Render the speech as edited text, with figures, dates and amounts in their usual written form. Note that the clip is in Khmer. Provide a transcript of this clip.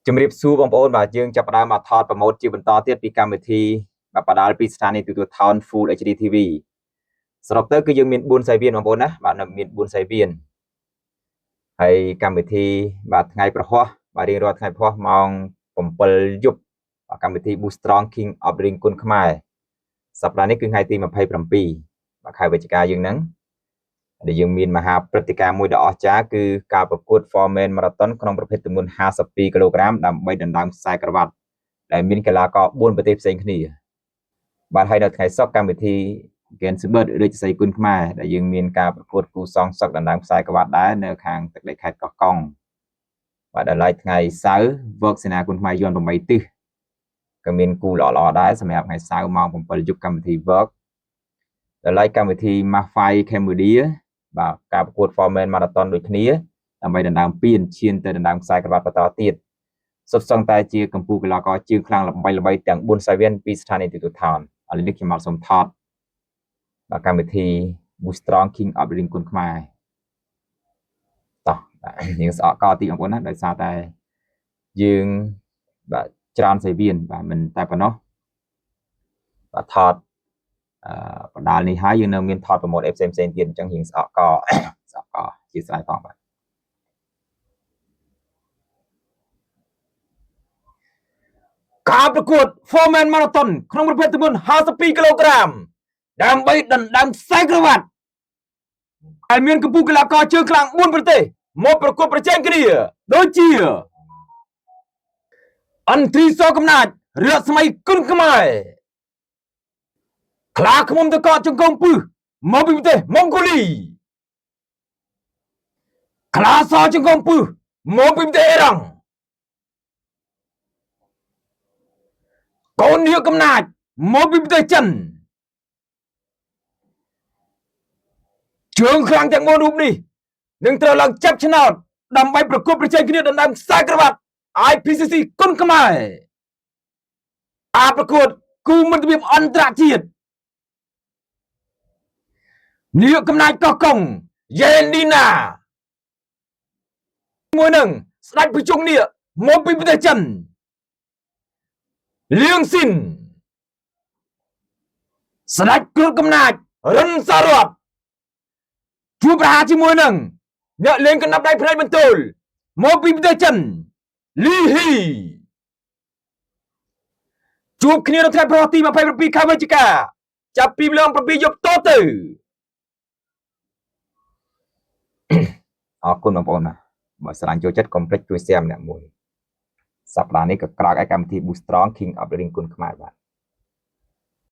ជំរាបសួរបងប្អូនបាទយើងចាប់ផ្ដើមមកថតប្រម៉ូទជាបន្តទៀតពីកម្មវិធីបាទបដាល់ពីស្ថានីយទូរទស្សន៍ Full HD TV សរុបទៅគឺយើងមាន4សាយវៀនបងប្អូនណាបាទនៅមាន4សាយវៀនហើយកម្មវិធីបាទថ្ងៃប្រហោះបាទរៀងរាល់ថ្ងៃប្រហោះម៉ោង7យប់កម្មវិធី Boost Strong King of Ring គុណខ្មែរសប្តាហ៍នេះគឺថ្ងៃទី27បាទខែវិច្ឆិកាយើងហ្នឹងដែលយើងមានមហាព្រឹត្តិការណ៍មួយដ៏អស្ចារ្យគឺការប្រកួត Foreman Marathon ក្នុងប្រភេទទម្ងន់52គីឡូក្រាមដើម្បីដណ្ដើមខ្សែក្រវ៉ាត់ដែលមានកីឡាករ4ប្រទេសផ្សេងគ្នាបាទហើយនៅថ្ងៃសុក្រកម្មវិធី Gensburg រាជសីគុណខ្មែរដែលយើងមានការប្រកួតគូសងសឹកដណ្ដើមខ្សែក្រវ៉ាត់ដែរនៅខាងទឹកដីខេត្តកោះកុងបាទដល់ឡែកថ្ងៃសៅរ៍ Work សេនាគុណខ្មែរយន្ត8ទិសក៏មានគូល្អៗដែរសម្រាប់ថ្ងៃសៅរ៍ម៉ោង7យប់កម្មវិធី Work ដល់ឡែកកម្មវិធី Mafai Cambodia បាទការប្រកួត Foreman Marathon ដូចគ្នាដើម្បីដណ្ដើមពានឈានទៅដណ្ដើមខ្សែក្រវ៉ាត់បន្តទៀតសុទ្ធសឹងតែជាកម្ពុជាកីឡាករជើងខ្លាំងល្បីៗទាំង4សាយវៀនពីស្ថានីយទូរទស្សន៍ឥឡូវនេះខ្ញុំមកសូមថតបាទកម្មវិធី Boost Strong King of Ring គុណខ្មែរតោះបាទយើងស្អកកទីបងប្អូនណាដោយសារតែយើងបាទច្រើនសាយវៀនបាទមិនតែប៉ុណ្ណោះបាទថតបដាលនេះហើយយើងនៅមានថតប្រម៉ូទផ្សេងៗទៀតអញ្ចឹងយើងស្អកកជាស្រ័យផងបាទការប្រកួត Foreman Marathon ក្នុងប្រភេទទម្ងន់52គីឡូក្រាមដើម្បីដណ្ដើមខ្សែក្រវ៉ាត់ដែលមានកម្ពុជាកីឡាករជើងខ្លាំង4ប្រទេសមកប្រកួតប្រជែងគ្នាដូចជាអន្ត្រីសកំណាចរស្មីគុណខ្មែរខ្លាឃ្មុំតកកជង្គង់ពឹសមកពីប្រទេសម៉ុងហ្គូលីខ្លាសជង្គង់ពឹសមកពីប្រទេសអ៊ីរ៉ង់កូននាងកំណាចមកពីប្រទេសចិនជើងខ្លាំងទាំង4រូបនេះនឹងត្រូវឡើងចាប់ឆ្នោតដើម្បីប្រកួតប្រជែងគ្នាដណ្ដើមខ្សែក្រវ៉ាត់ IPCC គុណខ្មែរប្រកួតគូមិត្តភាពអន្តរជាតិនាងកំណាចកោះកុងយេលីណាមួយនឹងស្ដេចប្រជុំនាគមកពីប្រទេសចិនលៀងស៊ីនស្ដេចគ្រត់កំណាចរិនសារ៉ាត់ជួបប្រហារជាមួយនឹងអ្នកលេងកណ្ដាប់ដៃផ្នែកបន្ទោលមកពីប្រទេសចិនលីហ៊ីជួបគ្នានៅថ្ងៃប្រហោះទី27ខែវិច្ឆិកាចាប់ពីម៉ោង7យប់តទៅអរគុណបងប្អូនណាបើស្រឡាញ់ចូលចិត្តកុំភ្លេចជួយ share ម្នាក់មួយសប្តាហ៍នេះក៏ក្រោកឲ្យកម្មវិធី Boost Strong King of the Ring គុណខ្មែរបាទ